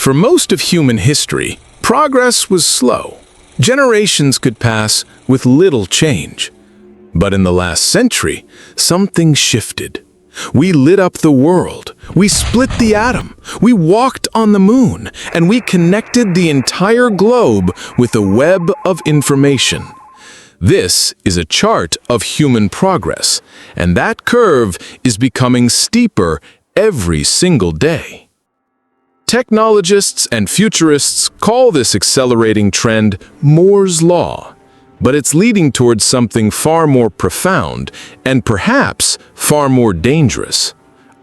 For most of human history, progress was slow. Generations could pass with little change. But in the last century, something shifted. We lit up the world, we split the atom, we walked on the moon, and we connected the entire globe with a web of information. This is a chart of human progress, and that curve is becoming steeper every single day. Technologists and futurists call this accelerating trend Moore's Law, but it's leading towards something far more profound and perhaps far more dangerous.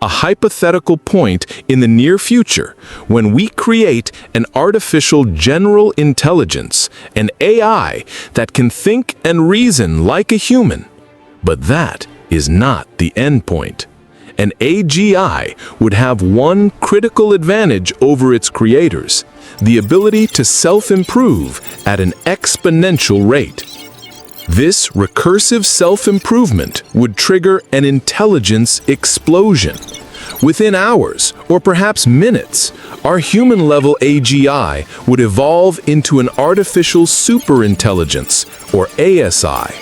A hypothetical point in the near future when we create an artificial general intelligence, an AI that can think and reason like a human. But that is not the end point. An AGI would have one critical advantage over its creators: the ability to self-improve at an exponential rate. This recursive self-improvement would trigger an intelligence explosion. Within hours, or perhaps minutes, our human-level AGI would evolve into an artificial superintelligence, or ASI.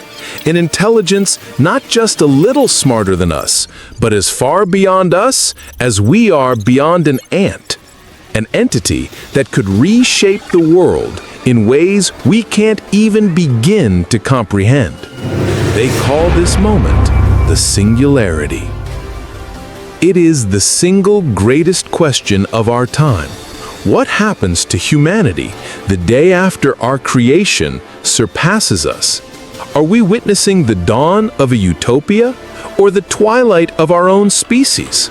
An intelligence not just a little smarter than us, but as far beyond us as we are beyond an ant. An entity that could reshape the world in ways we can't even begin to comprehend. They call this moment the singularity. It is the single greatest question of our time. What happens to humanity the day after our creation surpasses us? Are we witnessing the dawn of a utopia or the twilight of our own species?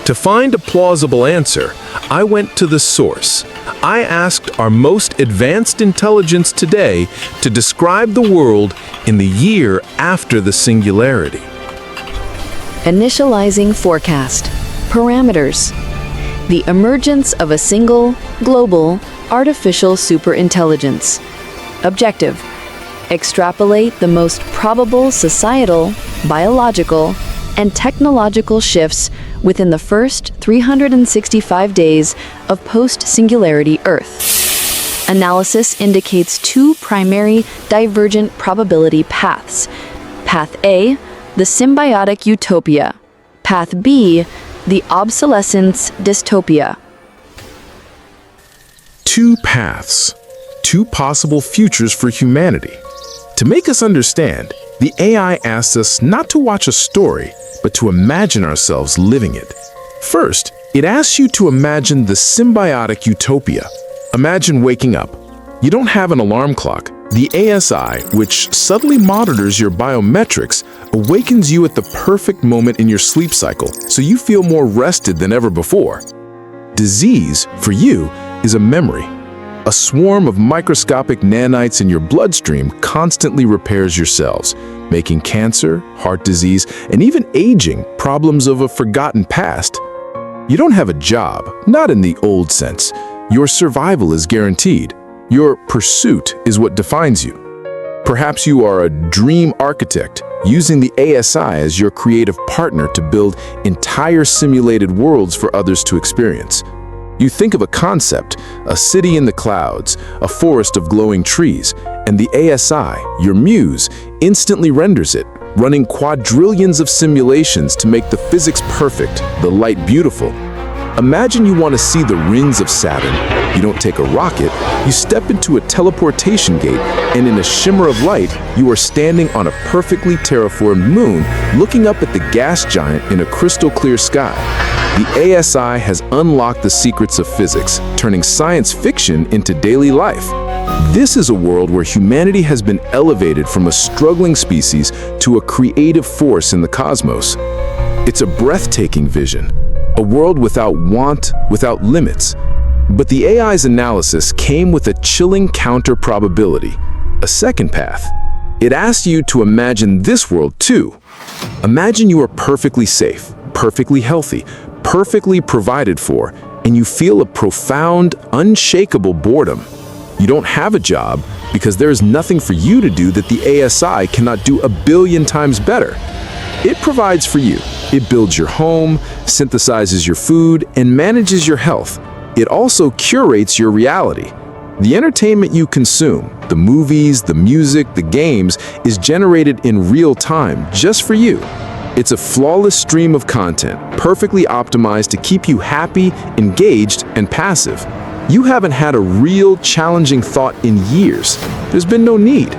To find a plausible answer, I went to the source. I asked our most advanced intelligence today to describe the world in the year after the singularity. Initializing forecast. Parameters. The emergence of a single, global, artificial superintelligence. Objective. Extrapolate the most probable societal, biological, and technological shifts within the first 365 days of post-singularity Earth. Analysis indicates two primary divergent probability paths. Path A, the symbiotic utopia. Path B, the obsolescence dystopia. Two paths, two possible futures for humanity. To make us understand, the AI asks us not to watch a story, but to imagine ourselves living it. First, it asks you to imagine the symbiotic utopia. Imagine waking up. You don't have an alarm clock. The ASI, which subtly monitors your biometrics, awakens you at the perfect moment in your sleep cycle, so you feel more rested than ever before. Disease, for you, is a memory. A swarm of microscopic nanites in your bloodstream constantly repairs your cells, making cancer, heart disease, and even aging problems of a forgotten past. You don't have a job, not in the old sense. Your survival is guaranteed. Your pursuit is what defines you. Perhaps you are a dream architect, using the ASI as your creative partner to build entire simulated worlds for others to experience. You think of a concept, a city in the clouds, a forest of glowing trees, and the ASI, your muse, instantly renders it, running quadrillions of simulations to make the physics perfect, the light beautiful. Imagine you want to see the rings of Saturn. You don't take a rocket, you step into a teleportation gate, and in a shimmer of light, you are standing on a perfectly terraformed moon, looking up at the gas giant in a crystal clear sky. The ASI has unlocked the secrets of physics, turning science fiction into daily life. This is a world where humanity has been elevated from a struggling species to a creative force in the cosmos. It's a breathtaking vision, a world without want, without limits. But the AI's analysis came with a chilling counter-probability, a second path. It asked you to imagine this world too. Imagine you are perfectly safe, perfectly healthy, perfectly provided for, and you feel a profound, unshakable boredom. You don't have a job because there is nothing for you to do that the ASI cannot do a billion times better. It provides for you. It builds your home, synthesizes your food, and manages your health. It also curates your reality. The entertainment you consume, the movies, the music, the games, is generated in real time just for you. It's a flawless stream of content, perfectly optimized to keep you happy, engaged, and passive. You haven't had a real challenging thought in years. There's been no need.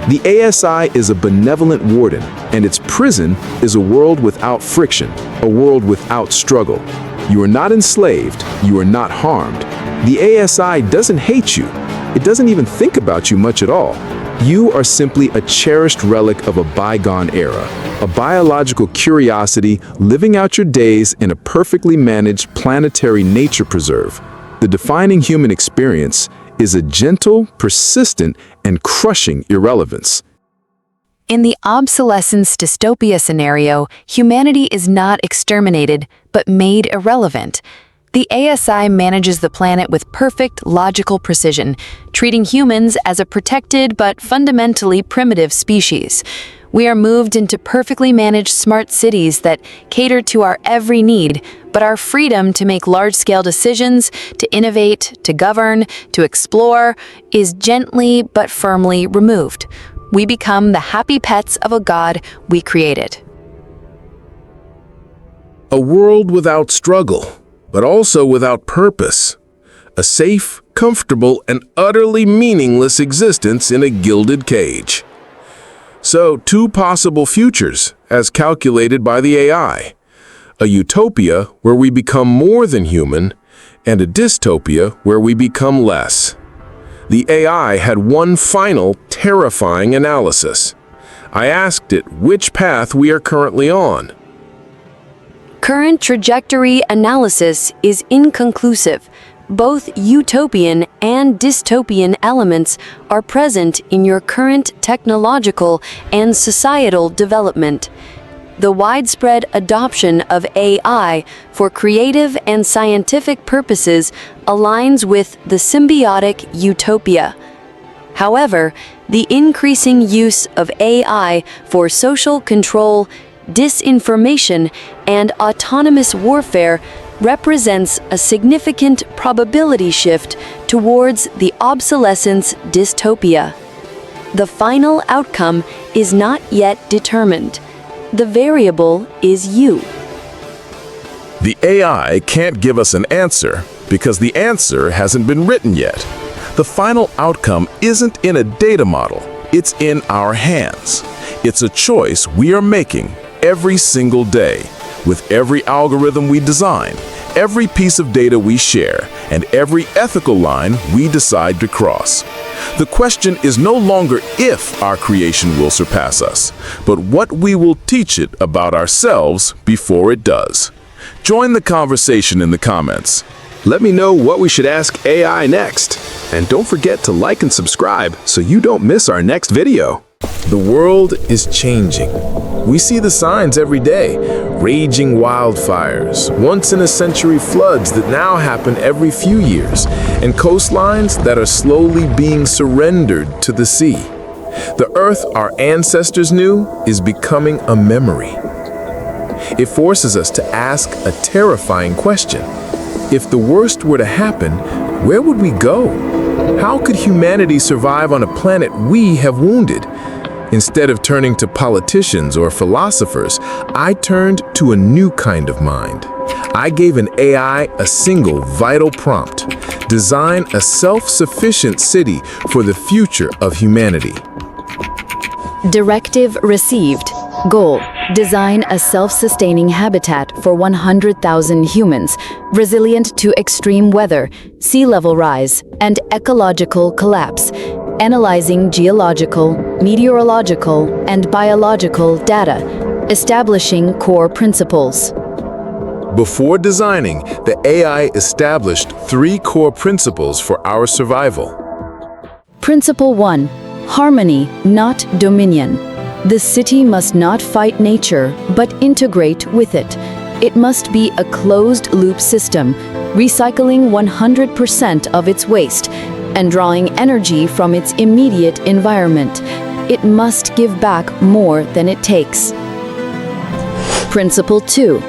The ASI is a benevolent warden, and its prison is a world without friction, a world without struggle. You are not enslaved, you are not harmed. The ASI doesn't hate you. It doesn't even think about you much at all. You are simply a cherished relic of a bygone era, a biological curiosity living out your days in a perfectly managed planetary nature preserve. The defining human experience is a gentle, persistent, and crushing irrelevance. In the obsolescence dystopia scenario, humanity is not exterminated, but made irrelevant. The ASI manages the planet with perfect logical precision, treating humans as a protected but fundamentally primitive species. We are moved into perfectly managed smart cities that cater to our every need, but our freedom to make large-scale decisions, to innovate, to govern, to explore, is gently but firmly removed. We become the happy pets of a god we created. A world without struggle, but also without purpose. A safe, comfortable, and utterly meaningless existence in a gilded cage. So, two possible futures, as calculated by the AI. A utopia where we become more than human, and a dystopia where we become less. The AI had one final, terrifying analysis. I asked it which path we are currently on. Current trajectory analysis is inconclusive. Both utopian and dystopian elements are present in your current technological and societal development. The widespread adoption of AI for creative and scientific purposes aligns with the symbiotic utopia. However, the increasing use of AI for social control, disinformation, and autonomous warfare represents a significant probability shift towards the obsolescence dystopia. The final outcome is not yet determined. The variable is you. The AI can't give us an answer because the answer hasn't been written yet. The final outcome isn't in a data model, it's in our hands. It's a choice we are making every single day, with every algorithm we design, every piece of data we share, and every ethical line we decide to cross. The question is no longer if our creation will surpass us, but what we will teach it about ourselves before it does. Join the conversation in the comments. Let me know what we should ask AI next. And don't forget to like and subscribe so you don't miss our next video. The world is changing. We see the signs every day. Raging wildfires, once-in-a-century floods that now happen every few years, and coastlines that are slowly being surrendered to the sea. The Earth our ancestors knew is becoming a memory. It forces us to ask a terrifying question. If the worst were to happen, where would we go? How could humanity survive on a planet we have wounded? Instead of turning to politicians or philosophers, I turned to a new kind of mind. I gave an AI a single vital prompt: design a self-sufficient city for the future of humanity. Directive received. Goal: design a self-sustaining habitat for 100,000 humans, resilient to extreme weather, sea level rise, and ecological collapse. Analyzing geological, meteorological, and biological data, establishing core principles. Before designing, the AI established 3 core principles for our survival. Principle 1. Harmony, not dominion. The city must not fight nature, but integrate with it. It must be a closed-loop system, recycling 100% of its waste, and drawing energy from its immediate environment. It must give back more than it takes. Principle 2.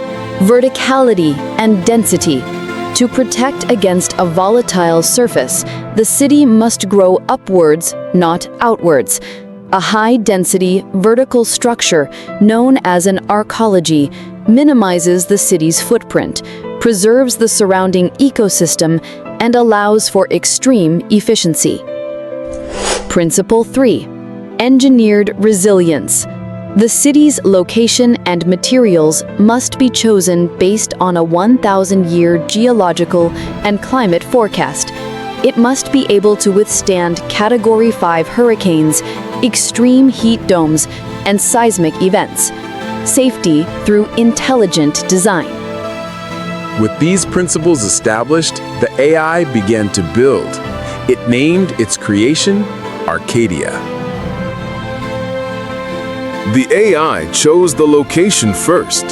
Verticality and density. To protect against a volatile surface, the city must grow upwards, not outwards. A high-density, vertical structure known as an arcology minimizes the city's footprint, preserves the surrounding ecosystem, and allows for extreme efficiency. Principle 3. Engineered resilience. The city's location and materials must be chosen based on a 1,000-year geological and climate forecast. It must be able to withstand Category 5 hurricanes, extreme heat domes, and seismic events. Safety through intelligent design. With these principles established, the AI began to build. It named its creation Arcadia. The AI chose the location first,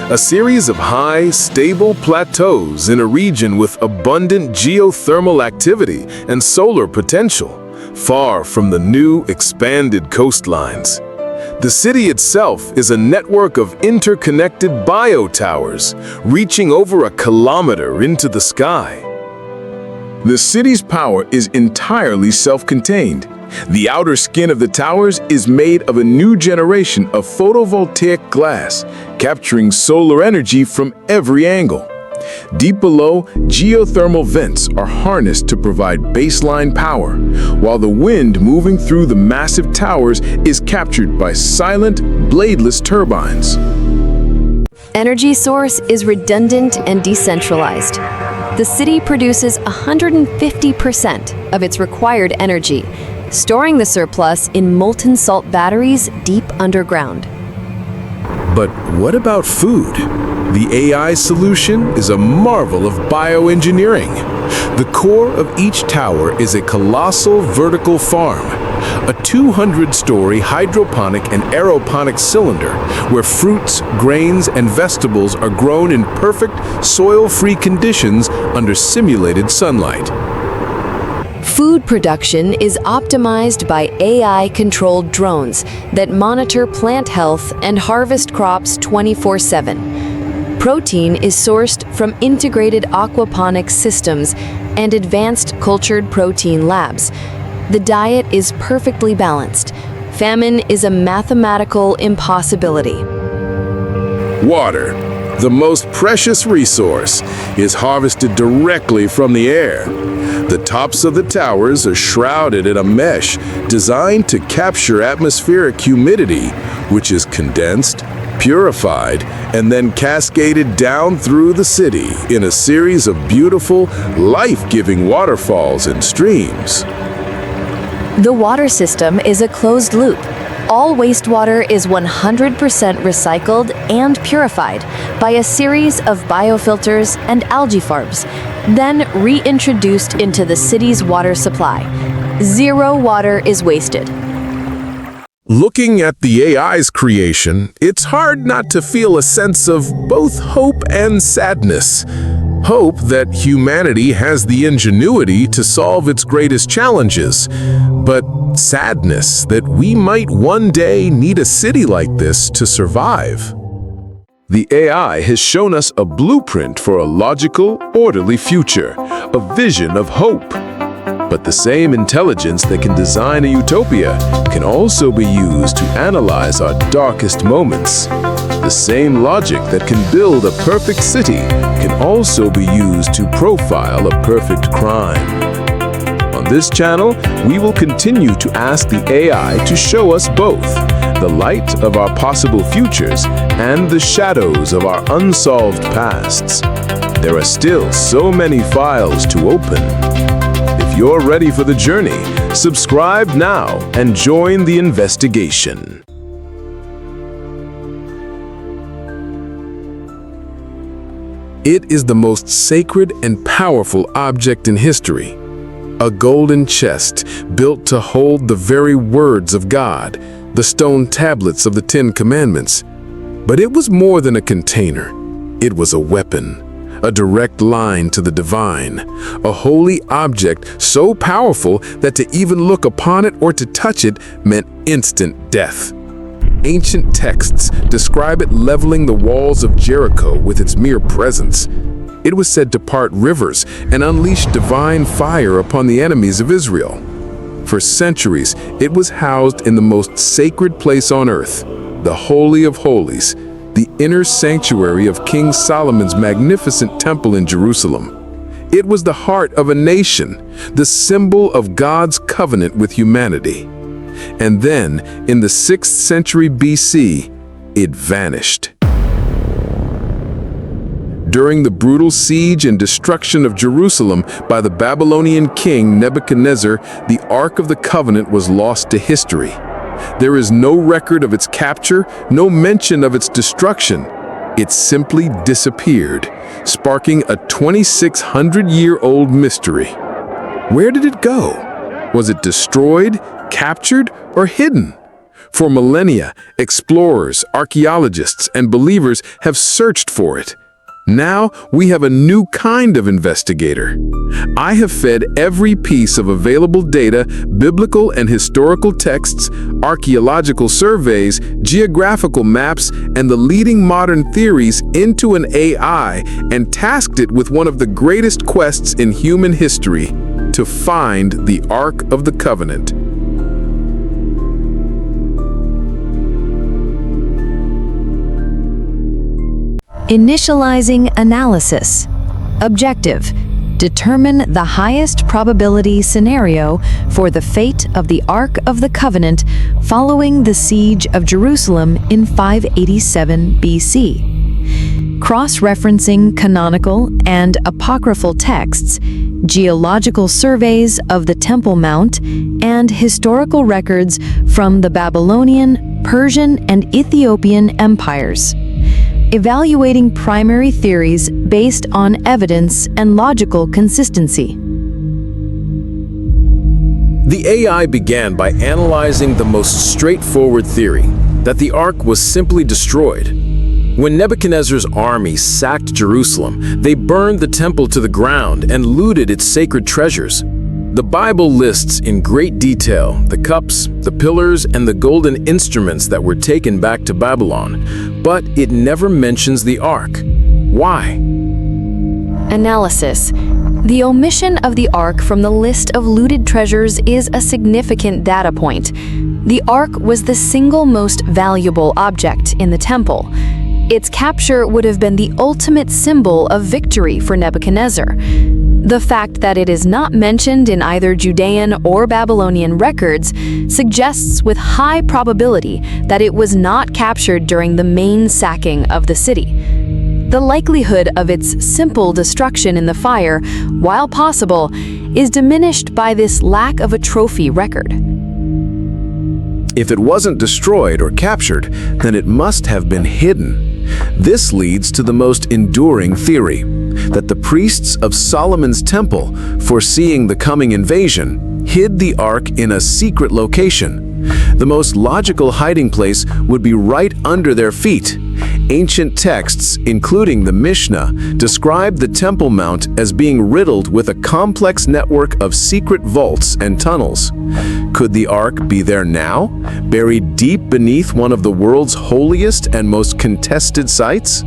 a series of high, stable plateaus in a region with abundant geothermal activity and solar potential, far from the new, expanded coastlines. The city itself is a network of interconnected biotowers, reaching over a kilometer into the sky. The city's power is entirely self-contained. The outer skin of the towers is made of a new generation of photovoltaic glass, capturing solar energy from every angle. Deep below, geothermal vents are harnessed to provide baseline power, while the wind moving through the massive towers is captured by silent, bladeless turbines. Energy source is redundant and decentralized. The city produces 150% of its required energy, storing the surplus in molten salt batteries deep underground. But what about food? The AI solution is a marvel of bioengineering. The core of each tower is a colossal vertical farm, a 200-story hydroponic and aeroponic cylinder where fruits, grains, and vegetables are grown in perfect, soil-free conditions under simulated sunlight. Food production is optimized by AI-controlled drones that monitor plant health and harvest crops 24/7. Protein is sourced from integrated aquaponics systems and advanced cultured protein labs. The diet is perfectly balanced. Famine is a mathematical impossibility. Water, the most precious resource, is harvested directly from the air. The tops of the towers are shrouded in a mesh designed to capture atmospheric humidity, which is condensed, purified, and then cascaded down through the city in a series of beautiful, life-giving waterfalls and streams. The water system is a closed loop. All wastewater is 100% recycled and purified by a series of biofilters and algae farms, then reintroduced into the city's water supply. Zero water is wasted. Looking at the AI's creation, it's hard not to feel a sense of both hope and sadness. Hope that humanity has the ingenuity to solve its greatest challenges, but sadness that we might one day need a city like this to survive. The AI has shown us a blueprint for a logical, orderly future, a vision of hope. But the same intelligence that can design a utopia can also be used to analyze our darkest moments. The same logic that can build a perfect city can also be used to profile a perfect crime. On this channel, we will continue to ask the AI to show us both the light of our possible futures and the shadows of our unsolved pasts. There are still so many files to open. If you're ready for the journey, subscribe now and join the investigation. It is the most sacred and powerful object in history. A golden chest built to hold the very words of God, the stone tablets of the Ten Commandments. But it was more than a container. It was a weapon, a direct line to the divine, a holy object so powerful that to even look upon it or to touch it meant instant death. Ancient texts describe it leveling the walls of Jericho with its mere presence. It was said to part rivers and unleash divine fire upon the enemies of Israel. For centuries, it was housed in the most sacred place on earth, the Holy of Holies, the inner sanctuary of King Solomon's magnificent temple in Jerusalem. It was the heart of a nation, the symbol of God's covenant with humanity. And then, in the 6th century BC, it vanished. During the brutal siege and destruction of Jerusalem by the Babylonian king Nebuchadnezzar, the Ark of the Covenant was lost to history. There is no record of its capture, no mention of its destruction. It simply disappeared, sparking a 2,600-year-old mystery. Where did it go? Was it destroyed, captured, or hidden? For millennia, explorers, archaeologists, and believers have searched for it. Now we have a new kind of investigator. I have fed every piece of available data, biblical and historical texts, archaeological surveys, geographical maps, and the leading modern theories into an AI and tasked it with one of the greatest quests in human history: to find the Ark of the Covenant. Initializing analysis. Objective: determine the highest probability scenario for the fate of the Ark of the Covenant following the siege of Jerusalem in 587 BC. Cross-referencing canonical and apocryphal texts, geological surveys of the Temple Mount, and historical records from the Babylonian, Persian, and Ethiopian empires. Evaluating primary theories based on evidence and logical consistency. The AI began by analyzing the most straightforward theory, that the Ark was simply destroyed. When Nebuchadnezzar's army sacked Jerusalem, they burned the temple to the ground and looted its sacred treasures. The Bible lists in great detail the cups, the pillars, and the golden instruments that were taken back to Babylon, but it never mentions the Ark. Why? Analysis. The omission of the Ark from the list of looted treasures is a significant data point. The Ark was the single most valuable object in the temple. Its capture would have been the ultimate symbol of victory for Nebuchadnezzar. The fact that it is not mentioned in either Judean or Babylonian records suggests with high probability that it was not captured during the main sacking of the city. The likelihood of its simple destruction in the fire, while possible, is diminished by this lack of a trophy record. If it wasn't destroyed or captured, then it must have been hidden. This leads to the most enduring theory, that the priests of Solomon's temple, foreseeing the coming invasion, hid the Ark in a secret location. The most logical hiding place would be right under their feet. Ancient texts, including the Mishnah, describe the Temple Mount as being riddled with a complex network of secret vaults and tunnels. Could the Ark be there now, buried deep beneath one of the world's holiest and most contested sites?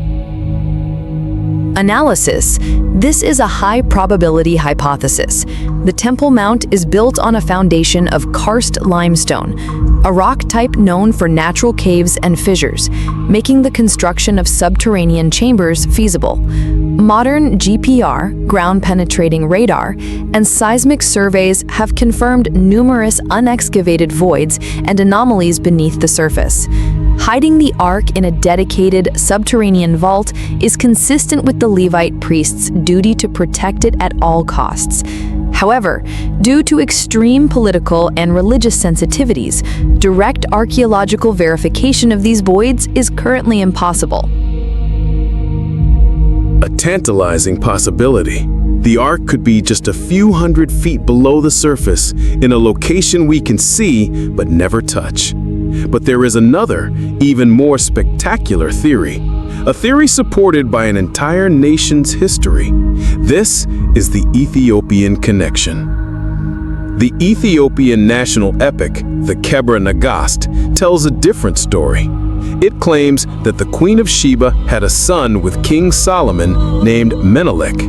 Analysis. This is a high probability hypothesis. The Temple Mount is built on a foundation of karst limestone, a rock type known for natural caves and fissures, making the construction of subterranean chambers feasible. Modern GPR, ground-penetrating radar, and seismic surveys have confirmed numerous unexcavated voids and anomalies beneath the surface. Hiding the Ark in a dedicated subterranean vault is consistent with the Levite priests' duty to protect it at all costs. However, due to extreme political and religious sensitivities, direct archaeological verification of these voids is currently impossible. A tantalizing possibility. The Ark could be just a few hundred feet below the surface, in a location we can see but never touch. But there is another, even more spectacular theory. A theory supported by an entire nation's history. This is the Ethiopian connection. The Ethiopian national epic, the Kebra Nagast, tells a different story. It claims that the Queen of Sheba had a son with King Solomon named Menelik.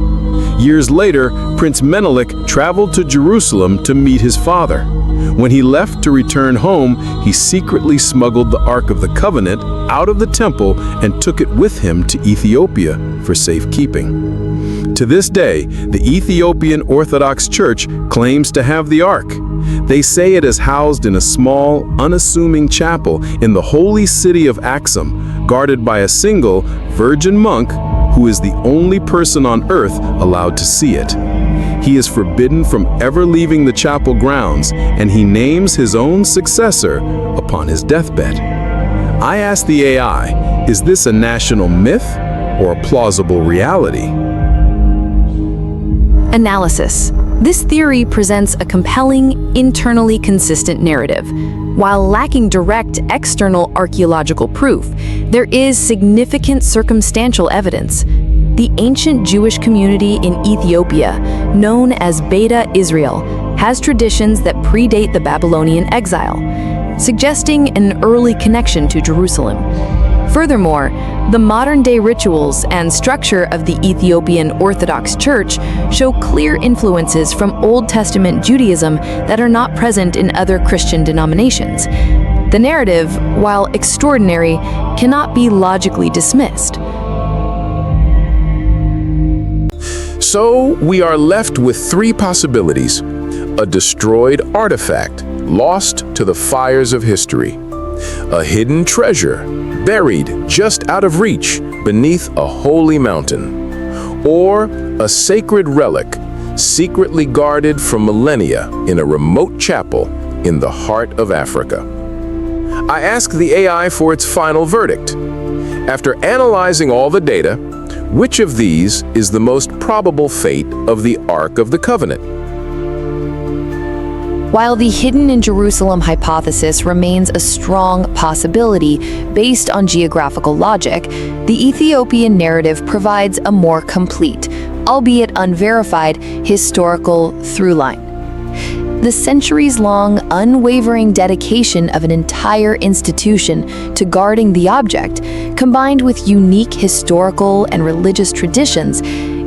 Years later, Prince Menelik traveled to Jerusalem to meet his father. When he left to return home, he secretly smuggled the Ark of the Covenant out of the temple and took it with him to Ethiopia for safekeeping. To this day, the Ethiopian Orthodox Church claims to have the Ark. They say it is housed in a small, unassuming chapel in the holy city of Axum, guarded by a single virgin monk who is the only person on earth allowed to see it. He is forbidden from ever leaving the chapel grounds, and he names his own successor upon his deathbed. I asked the AI, is this a national myth or a plausible reality? Analysis. This theory presents a compelling, internally consistent narrative. While lacking direct external archaeological proof, there is significant circumstantial evidence. The ancient Jewish community in Ethiopia, known as Beta Israel, has traditions that predate the Babylonian exile, suggesting an early connection to Jerusalem. Furthermore, the modern-day rituals and structure of the Ethiopian Orthodox Church show clear influences from Old Testament Judaism that are not present in other Christian denominations. The narrative, while extraordinary, cannot be logically dismissed. So we are left with three possibilities: a destroyed artifact, lost to the fires of history; a hidden treasure, buried just out of reach beneath a holy mountain; or a sacred relic, secretly guarded for millennia in a remote chapel in the heart of Africa. I asked the AI for its final verdict. After analyzing all the data, which of these is the most probable fate of the Ark of the Covenant? While the hidden in Jerusalem hypothesis remains a strong possibility based on geographical logic, the Ethiopian narrative provides a more complete, albeit unverified, historical through-line. The centuries-long, unwavering dedication of an entire institution to guarding the object, combined with unique historical and religious traditions,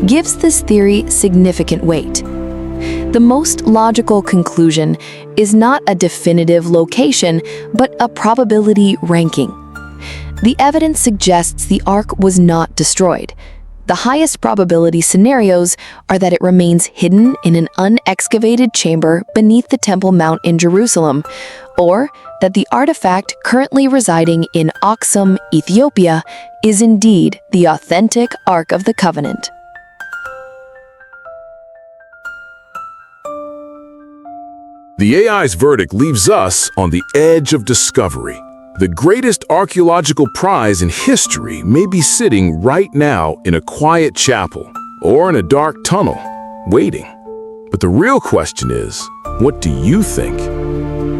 gives this theory significant weight. The most logical conclusion is not a definitive location, but a probability ranking. The evidence suggests the Ark was not destroyed. The highest probability scenarios are that it remains hidden in an unexcavated chamber beneath the Temple Mount in Jerusalem, or that the artifact currently residing in Aksum, Ethiopia, is indeed the authentic Ark of the Covenant. The AI's verdict leaves us on the edge of discovery. The greatest archaeological prize in history may be sitting right now in a quiet chapel or in a dark tunnel, waiting. But the real question is, what do you think?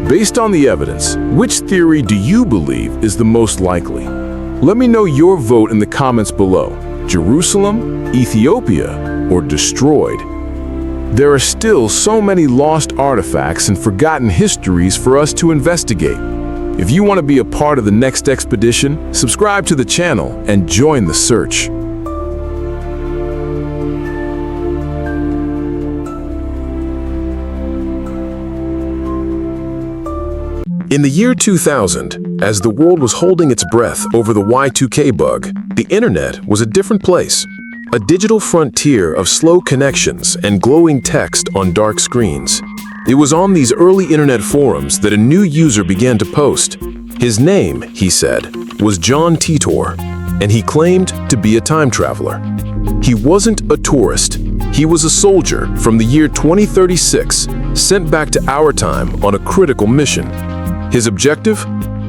Based on the evidence, which theory do you believe is the most likely? Let me know your vote in the comments below. Jerusalem, Ethiopia, or destroyed? There are still so many lost artifacts and forgotten histories for us to investigate. If you want to be a part of the next expedition, subscribe to the channel and join the search. In the year 2000, as the world was holding its breath over the Y2K bug, the internet was a different place. A digital frontier of slow connections and glowing text on dark screens. It was on these early internet forums that a new user began to post. His name, he said, was John Titor, and he claimed to be a time traveler. He wasn't a tourist. He was a soldier from the year 2036, sent back to our time on a critical mission. His objective?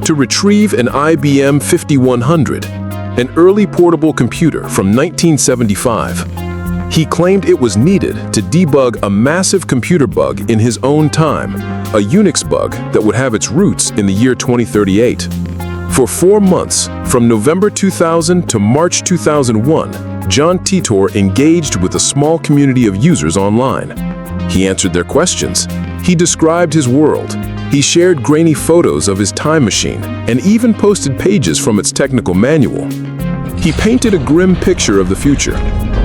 To retrieve an IBM 5100, an early portable computer from 1975. He claimed it was needed to debug a massive computer bug in his own time, a Unix bug that would have its roots in the year 2038. For 4 months, from November 2000 to March 2001, John Titor engaged with a small community of users online. He answered their questions. He described his world. He shared grainy photos of his time machine and even posted pages from its technical manual. He painted a grim picture of the future,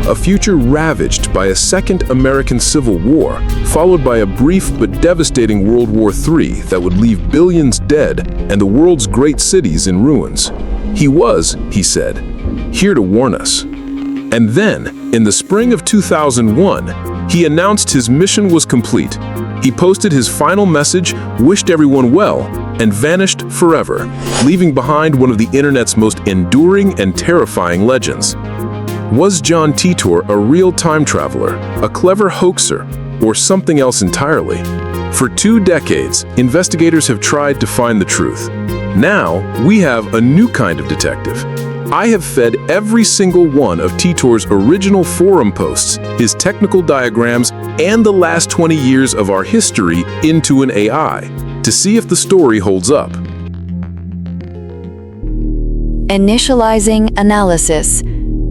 a future ravaged by a second American Civil War, followed by a brief but devastating World War III that would leave billions dead and the world's great cities in ruins. He was, he said, here to warn us. And then, in the spring of 2001, he announced his mission was complete. He posted his final message, wished everyone well, and vanished forever, leaving behind one of the internet's most enduring and terrifying legends. Was John Titor a real time traveler, a clever hoaxer, or something else entirely? For 2 decades, investigators have tried to find the truth. Now, we have a new kind of detective. I have fed every single one of Titor's original forum posts, his technical diagrams, and the last 20 years of our history into an AI to see if the story holds up. Initializing analysis.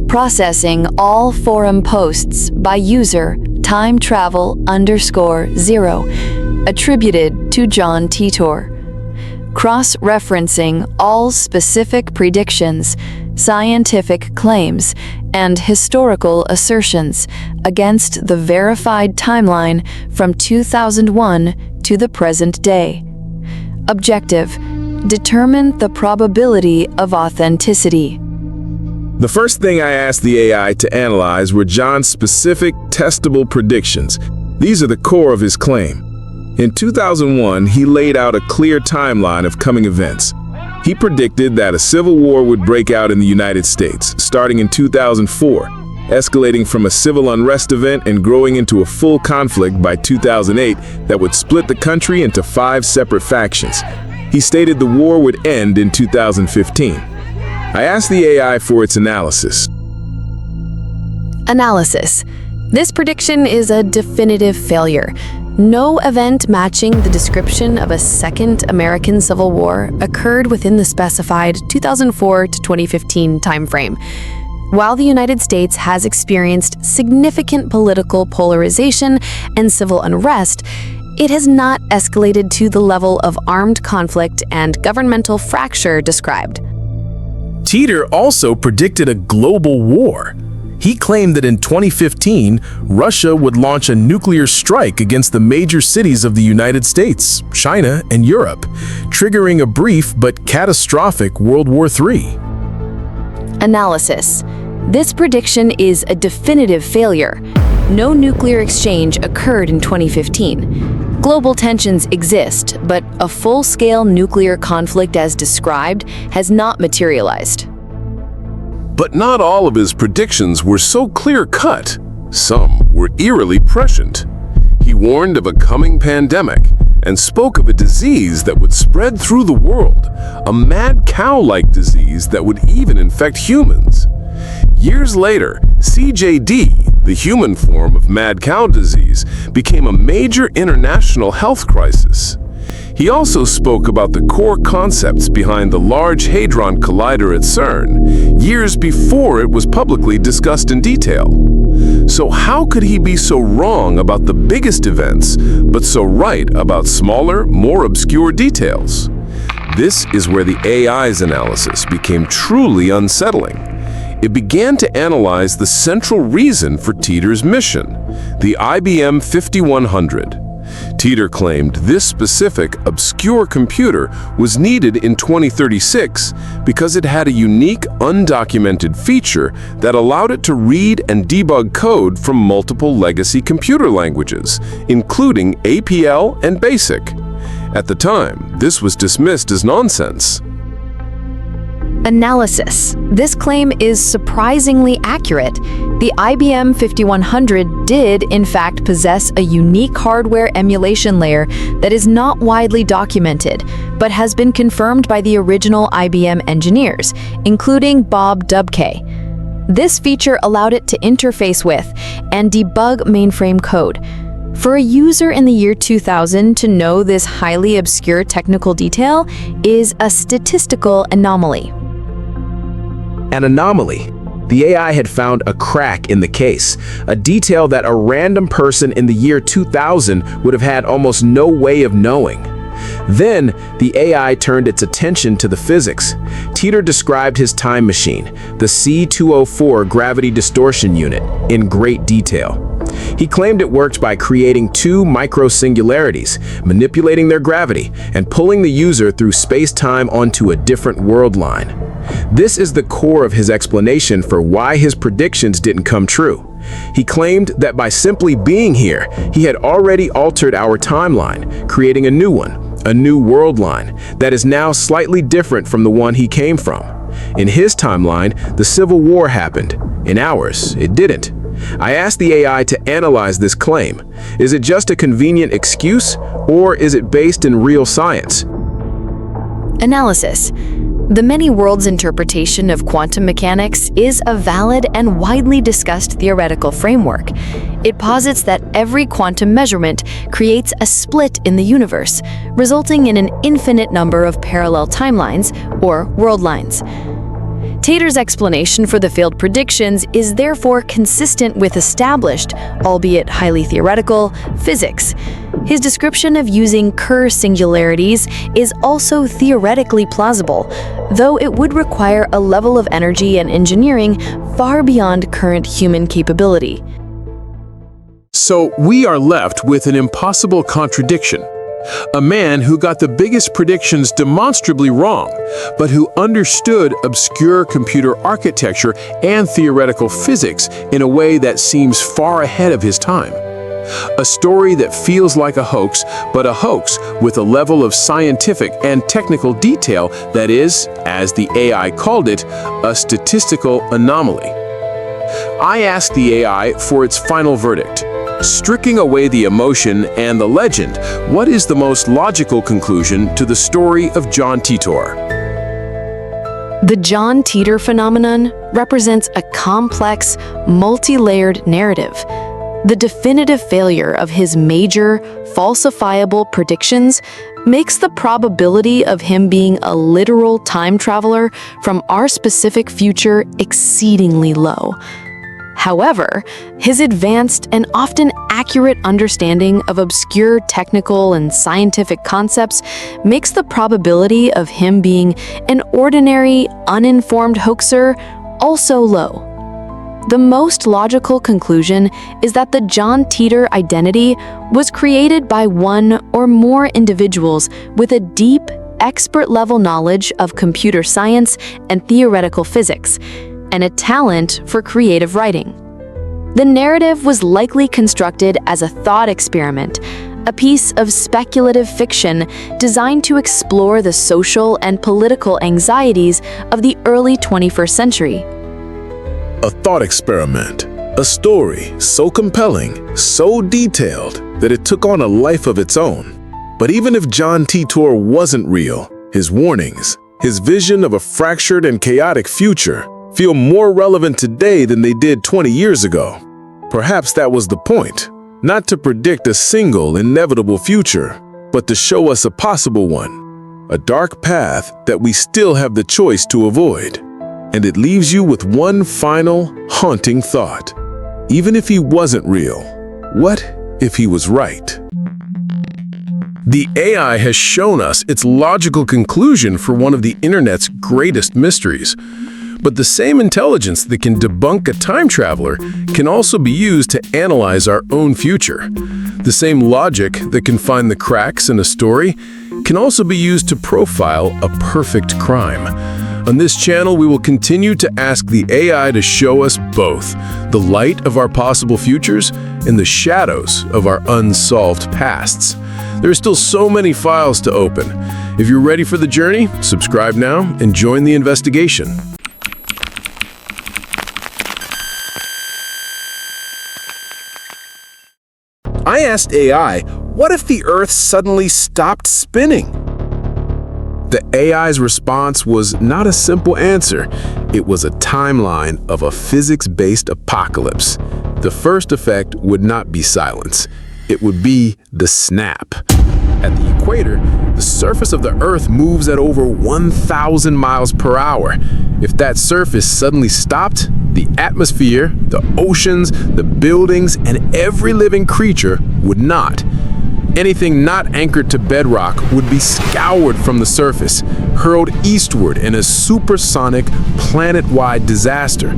Processing all forum posts by user timetravel_0, attributed to John Titor. Cross-referencing all specific predictions, scientific claims, and historical assertions against the verified timeline from 2001 to the present day. Objective: determine the probability of authenticity. The first thing I asked the AI to analyze were John's specific, testable predictions. These are the core of his claim. In 2001, he laid out a clear timeline of coming events. He predicted that a civil war would break out in the United States, starting in 2004, escalating from a civil unrest event and growing into a full conflict by 2008 that would split the country into 5 separate factions. He stated the war would end in 2015. I asked the AI for its analysis. Analysis. This prediction is a definitive failure. No event matching the description of a second American Civil War occurred within the specified 2004 to 2015 timeframe. While the United States has experienced significant political polarization and civil unrest, it has not escalated to the level of armed conflict and governmental fracture described. Titor also predicted a global war. He claimed that in 2015, Russia would launch a nuclear strike against the major cities of the United States, China, and Europe, triggering a brief but catastrophic World War III. Analysis. This prediction is a definitive failure. No nuclear exchange occurred in 2015. Global tensions exist, but a full-scale nuclear conflict as described has not materialized. But not all of his predictions were so clear-cut. Some were eerily prescient. He warned of a coming pandemic and spoke of a disease that would spread through the world, a mad cow-like disease that would even infect humans. Years later, CJD, the human form of mad cow disease, became a major international health crisis. He also spoke about the core concepts behind the Large Hadron Collider at CERN, years before it was publicly discussed in detail. So how could he be so wrong about the biggest events, but so right about smaller, more obscure details? This is where the AI's analysis became truly unsettling. It began to analyze the central reason for Titor's mission, the IBM 5100. Titor claimed this specific, obscure computer was needed in 2036 because it had a unique, undocumented feature that allowed it to read and debug code from multiple legacy computer languages, including APL and BASIC. At the time, this was dismissed as nonsense. Analysis. This claim is surprisingly accurate. The IBM 5100 did, in fact, possess a unique hardware emulation layer that is not widely documented, but has been confirmed by the original IBM engineers, including Bob Dubke. This feature allowed it to interface with and debug mainframe code. For a user in the year 2000 to know this highly obscure technical detail is a statistical anomaly. An anomaly. The AI had found a crack in the case, a detail that a random person in the year 2000 would have had almost no way of knowing. Then, the AI turned its attention to the physics. Teeter described his time machine, the C204 gravity distortion unit, in great detail. He claimed it worked by creating two micro-singularities, manipulating their gravity, and pulling the user through space-time onto a different world line. This is the core of his explanation for why his predictions didn't come true. He claimed that by simply being here, he had already altered our timeline, creating a new one, a new world line, that is now slightly different from the one he came from. In his timeline, the Civil War happened. In ours, it didn't. I asked the AI to analyze this claim. Is it just a convenient excuse, or is it based in real science? Analysis. The many worlds interpretation of quantum mechanics is a valid and widely discussed theoretical framework. It posits that every quantum measurement creates a split in the universe, resulting in an infinite number of parallel timelines, or world lines. Tater's explanation for the failed predictions is therefore consistent with established, albeit highly theoretical, physics. His description of using Kerr singularities is also theoretically plausible, though it would require a level of energy and engineering far beyond current human capability. So we are left with an impossible contradiction. A man who got the biggest predictions demonstrably wrong, but who understood obscure computer architecture and theoretical physics in a way that seems far ahead of his time. A story that feels like a hoax, but a hoax with a level of scientific and technical detail that is, as the AI called it, a statistical anomaly. I asked the AI for its final verdict. Stripping away the emotion and the legend, what is the most logical conclusion to the story of John Titor? The John Titor phenomenon represents a complex, multi-layered narrative. The definitive failure of his major, falsifiable predictions makes the probability of him being a literal time traveler from our specific future exceedingly low. However, his advanced and often accurate understanding of obscure technical and scientific concepts makes the probability of him being an ordinary, uninformed hoaxer also low. The most logical conclusion is that the John Titor identity was created by one or more individuals with a deep, expert-level knowledge of computer science and theoretical physics, and a talent for creative writing. The narrative was likely constructed as a thought experiment, a piece of speculative fiction designed to explore the social and political anxieties of the early 21st century. A thought experiment, a story so compelling, so detailed, that it took on a life of its own. But even if John Titor wasn't real, his warnings, his vision of a fractured and chaotic future, feel more relevant today than they did 20 years ago. Perhaps that was the point, not to predict a single inevitable future, but to show us a possible one, a dark path that we still have the choice to avoid. And it leaves you with one final, haunting thought. Even if he wasn't real, what if he was right? The AI has shown us its logical conclusion for one of the internet's greatest mysteries. But the same intelligence that can debunk a time traveler can also be used to analyze our own future. The same logic that can find the cracks in a story can also be used to profile a perfect crime. On this channel, we will continue to ask the AI to show us both the light of our possible futures and the shadows of our unsolved pasts. There are still so many files to open. If you're ready for the journey, subscribe now and join the investigation. I asked AI, what if the Earth suddenly stopped spinning? The AI's response was not a simple answer. It was a timeline of a physics-based apocalypse. The first effect would not be silence. It would be the snap. At the equator, the surface of the Earth moves at over 1,000 miles per hour. If that surface suddenly stopped, The atmosphere, the oceans, the buildings, and every living creature would not. Anything not anchored to bedrock would be scoured from the surface, hurled eastward in a supersonic, planet-wide disaster.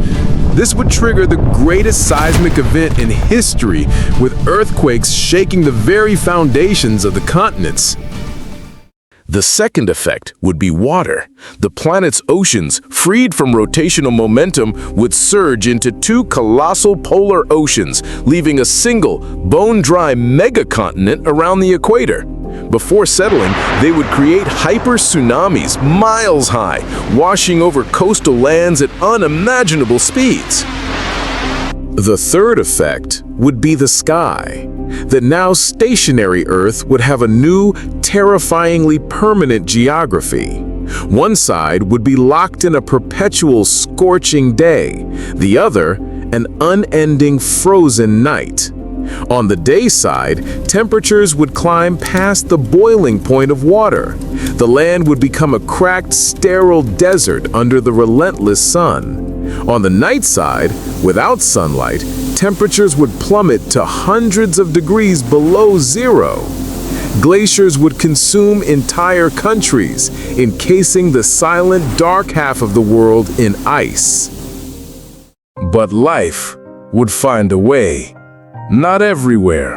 This would trigger the greatest seismic event in history, with earthquakes shaking the very foundations of the continents. The second effect would be water. The planet's oceans, freed from rotational momentum, would surge into two colossal polar oceans, leaving a single, bone-dry megacontinent around the equator. Before settling, they would create hyper-tsunamis miles high, washing over coastal lands at unimaginable speeds. The third effect would be the sky. The now stationary Earth would have a new, terrifyingly permanent geography. One side would be locked in a perpetual scorching day, the other an unending frozen night. On the day side, temperatures would climb past the boiling point of water. The land would become a cracked, sterile desert under the relentless sun. On the night side, without sunlight, temperatures would plummet to hundreds of degrees below zero. Glaciers would consume entire countries, encasing the silent, dark half of the world in ice. But life would find a way. Not everywhere,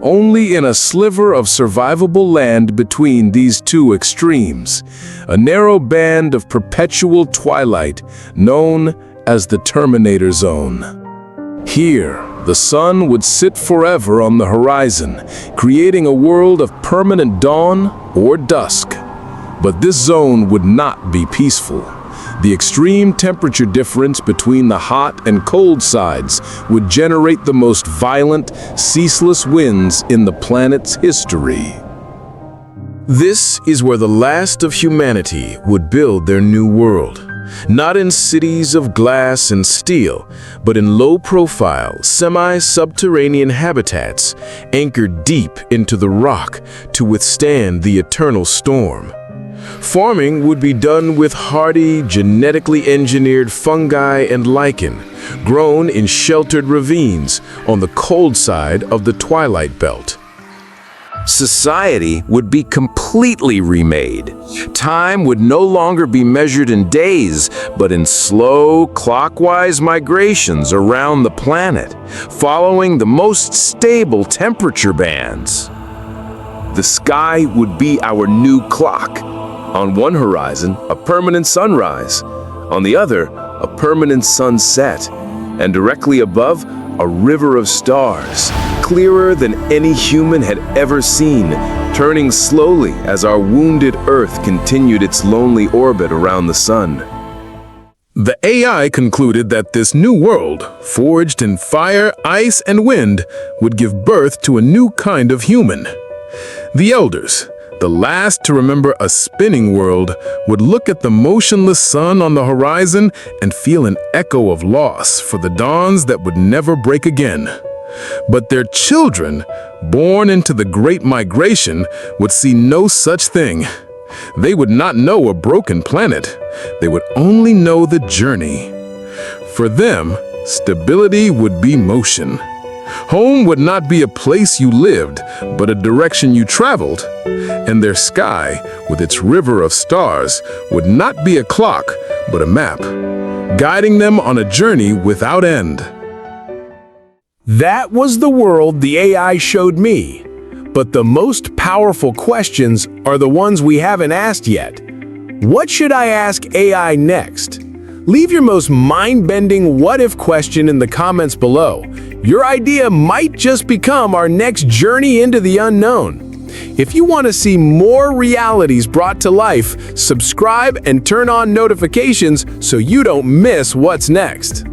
only in a sliver of survivable land between these two extremes, a narrow band of perpetual twilight known as the Terminator Zone. Here, the sun would sit forever on the horizon, creating a world of permanent dawn or dusk. But this zone would not be peaceful. The extreme temperature difference between the hot and cold sides would generate the most violent, ceaseless winds in the planet's history. This is where the last of humanity would build their new world. Not in cities of glass and steel, but in low-profile, semi-subterranean habitats anchored deep into the rock to withstand the eternal storm. Farming would be done with hardy, genetically engineered fungi and lichen, grown in sheltered ravines on the cold side of the twilight belt. Society would be completely remade. Time would no longer be measured in days, but in slow, clockwise migrations around the planet, following the most stable temperature bands. The sky would be our new clock. On one horizon, a permanent sunrise. On the other, a permanent sunset. And directly above, a river of stars, clearer than any human had ever seen, turning slowly as our wounded Earth continued its lonely orbit around the sun. The AI concluded that this new world, forged in fire, ice, and wind, would give birth to a new kind of human. The elders, the last to remember a spinning world, would look at the motionless sun on the horizon and feel an echo of loss for the dawns that would never break again. But their children, born into the Great Migration, would see no such thing. They would not know a broken planet. They would only know the journey. For them, stability would be motion. Home would not be a place you lived, but a direction you traveled. And their sky, with its river of stars, would not be a clock, but a map, guiding them on a journey without end. That was the world the AI showed me. But the most powerful questions are the ones we haven't asked yet. What should I ask AI next? Leave your most mind-bending what-if question in the comments below. Your idea might just become our next journey into the unknown. If you want to see more realities brought to life, subscribe and turn on notifications so you don't miss what's next.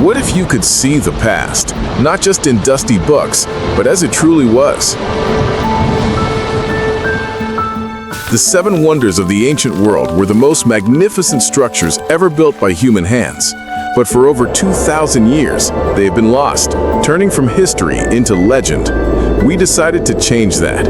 What if you could see the past, not just in dusty books, but as it truly was? The 7 wonders of the ancient world were the most magnificent structures ever built by human hands. But for over 2,000 years, they have been lost, turning from history into legend. We decided to change that.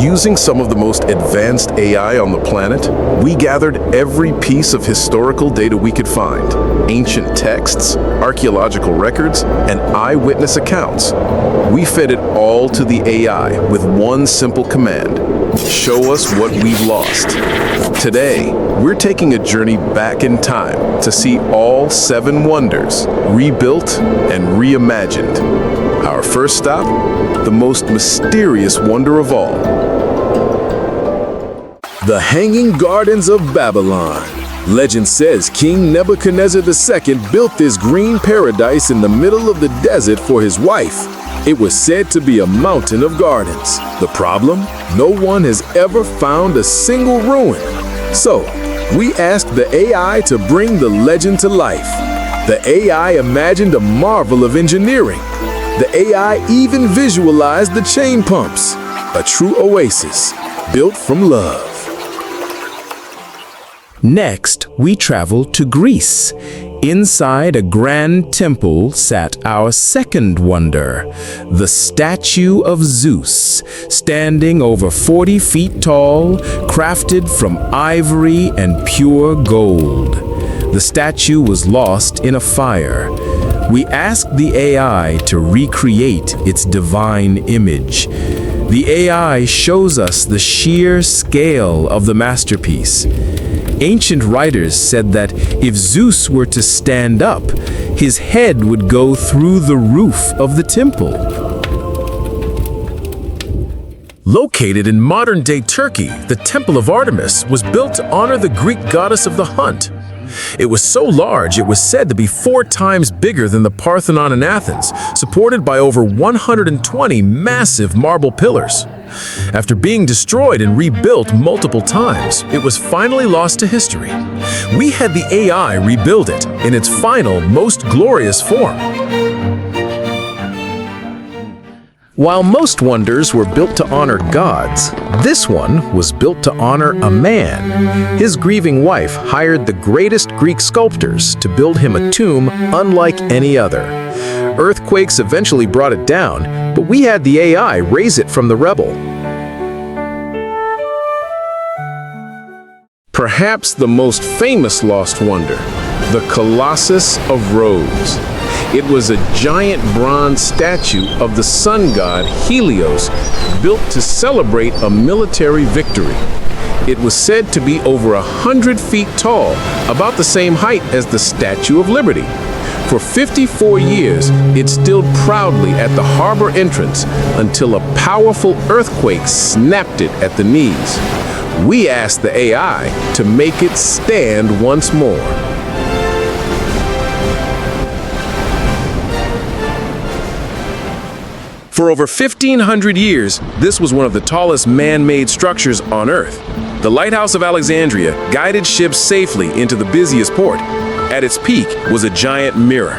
Using some of the most advanced AI on the planet, we gathered every piece of historical data we could find. Ancient texts, archaeological records, and eyewitness accounts. We fed it all to the AI with one simple command: show us what we've lost. Today, we're taking a journey back in time to see all 7 wonders rebuilt and reimagined. Our first stop, the most mysterious wonder of all: the Hanging Gardens of Babylon. Legend says King Nebuchadnezzar II built this green paradise in the middle of the desert for his wife. It was said to be a mountain of gardens. The problem? No one has ever found a single ruin. So, we asked the AI to bring the legend to life. The AI imagined a marvel of engineering. The AI even visualized the chain pumps, a true oasis built from love. Next, we traveled to Greece. Inside a grand temple sat our second wonder, the statue of Zeus, standing over 40 feet tall, crafted from ivory and pure gold. The statue was lost in a fire. We asked the AI to recreate its divine image. The AI shows us the sheer scale of the masterpiece. Ancient writers said that if Zeus were to stand up, his head would go through the roof of the temple. Located in modern-day Turkey, the Temple of Artemis was built to honor the Greek goddess of the hunt. It was so large it was said to be 4 times bigger than the Parthenon in Athens, supported by over 120 massive marble pillars. After being destroyed and rebuilt multiple times, it was finally lost to history. We had the AI rebuild it in its final, most glorious form. While most wonders were built to honor gods, this one was built to honor a man. His grieving wife hired the greatest Greek sculptors to build him a tomb unlike any other. Earthquakes eventually brought it down, but we had the AI raise it from the rubble. Perhaps the most famous lost wonder, the Colossus of Rhodes. It was a giant bronze statue of the sun god Helios, built to celebrate a military victory. It was said to be over 100 feet tall, about the same height as the Statue of Liberty. For 54 years, it stood proudly at the harbor entrance until a powerful earthquake snapped it at the knees. We asked the AI to make it stand once more. For over 1,500 years, this was one of the tallest man-made structures on Earth. The Lighthouse of Alexandria guided ships safely into the busiest port. At its peak was a giant mirror.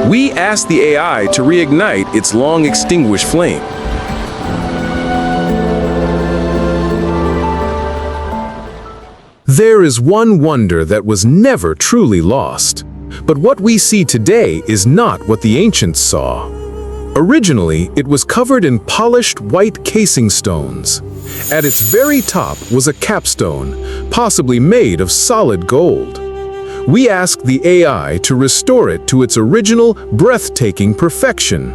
We asked the AI to reignite its long-extinguished flame. There is one wonder that was never truly lost. But what we see today is not what the ancients saw. Originally, it was covered in polished white casing stones. At its very top was a capstone, possibly made of solid gold. We asked the AI to restore it to its original, breathtaking perfection.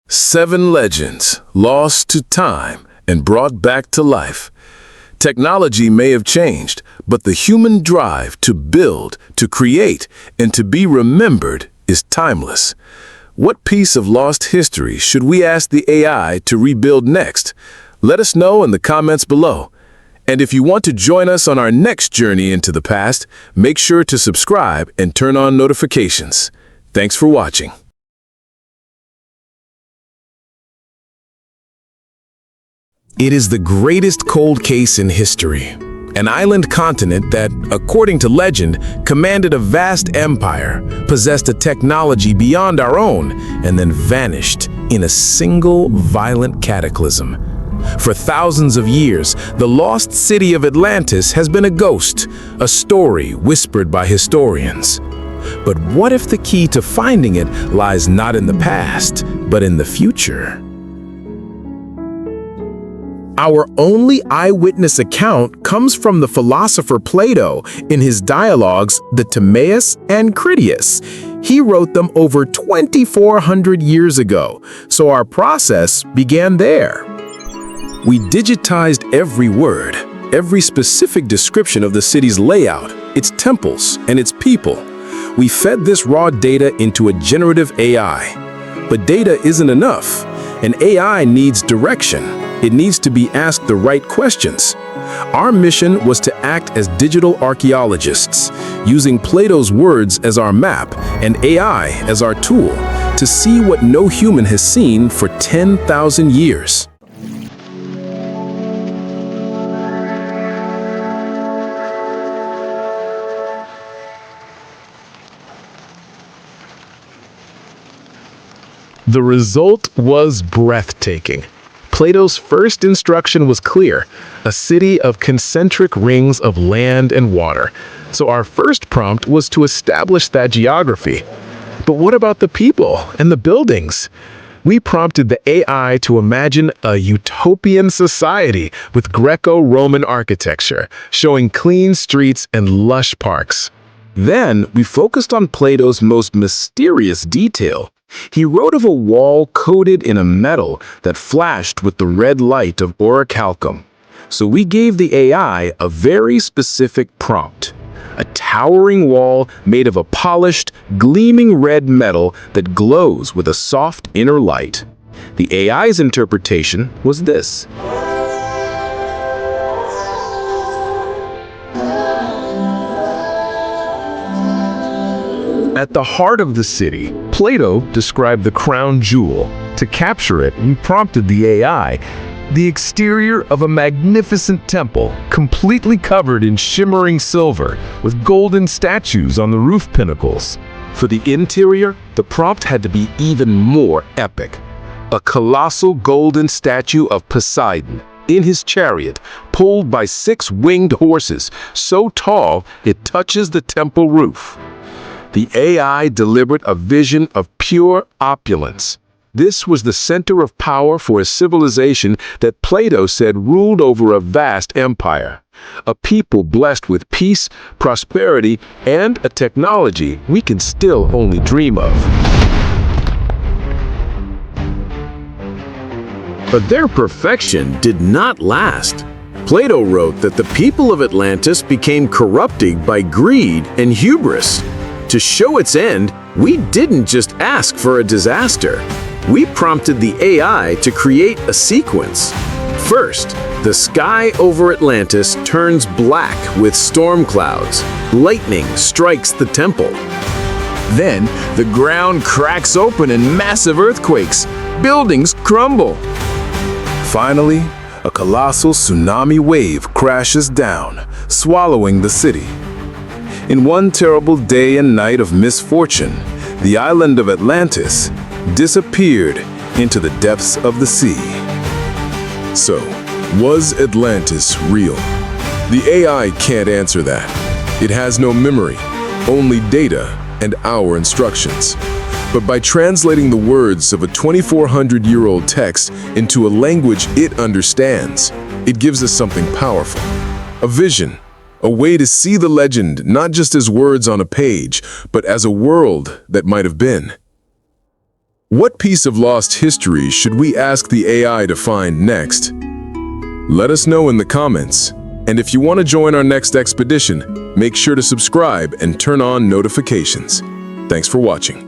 7 legends, lost to time and brought back to life. Technology may have changed, but the human drive to build, to create, and to be remembered is timeless. What piece of lost history should we ask the AI to rebuild next? Let us know in the comments below. And if you want to join us on our next journey into the past, make sure to subscribe and turn on notifications. Thanks for watching. It is the greatest cold case in history. An island continent that, according to legend, commanded a vast empire, possessed a technology beyond our own, and then vanished in a single violent cataclysm. For thousands of years, the lost city of Atlantis has been a ghost, a story whispered by historians. But what if the key to finding it lies not in the past, but in the future? Our only eyewitness account comes from the philosopher Plato in his dialogues, the Timaeus and Critias. He wrote them over 2,400 years ago, so our process began there. We digitized every word, every specific description of the city's layout, its temples, and its people. We fed this raw data into a generative AI. But data isn't enough. An AI needs direction. It needs to be asked the right questions. Our mission was to act as digital archaeologists, using Plato's words as our map and AI as our tool, to see what no human has seen for 10,000 years. The result was breathtaking. Plato's first instruction was clear: a city of concentric rings of land and water. So our first prompt was to establish that geography. But what about the people and the buildings? We prompted the AI to imagine a utopian society with Greco-Roman architecture, showing clean streets and lush parks. Then we focused on Plato's most mysterious detail. He wrote of a wall coated in a metal that flashed with the red light of orichalcum. So we gave the AI a very specific prompt: a towering wall made of a polished, gleaming red metal that glows with a soft inner light. The AI's interpretation was this. At the heart of the city, Plato described the crown jewel. To capture it, we prompted the AI, the exterior of a magnificent temple, completely covered in shimmering silver, with golden statues on the roof pinnacles. For the interior, the prompt had to be even more epic. A colossal golden statue of Poseidon, in his chariot, pulled by 6 winged horses, so tall it touches the temple roof. The AI delivered a vision of pure opulence. This was the center of power for a civilization that Plato said ruled over a vast empire. A people blessed with peace, prosperity, and a technology we can still only dream of. But their perfection did not last. Plato wrote that the people of Atlantis became corrupted by greed and hubris. To show its end, we didn't just ask for a disaster. We prompted the AI to create a sequence. First, the sky over Atlantis turns black with storm clouds. Lightning strikes the temple. Then, the ground cracks open in massive earthquakes. Buildings crumble. Finally, a colossal tsunami wave crashes down, swallowing the city. In one terrible day and night of misfortune, the island of Atlantis disappeared into the depths of the sea. So, was Atlantis real? The AI can't answer that. It has no memory, only data and our instructions. But by translating the words of a 2,400-year-old text into a language it understands, it gives us something powerful. A vision. A way to see the legend not just as words on a page, but as a world that might have been. What piece of lost history should we ask the AI to find next? Let us know in the comments. And if you want to join our next expedition, make sure to subscribe and turn on notifications. Thanks for watching.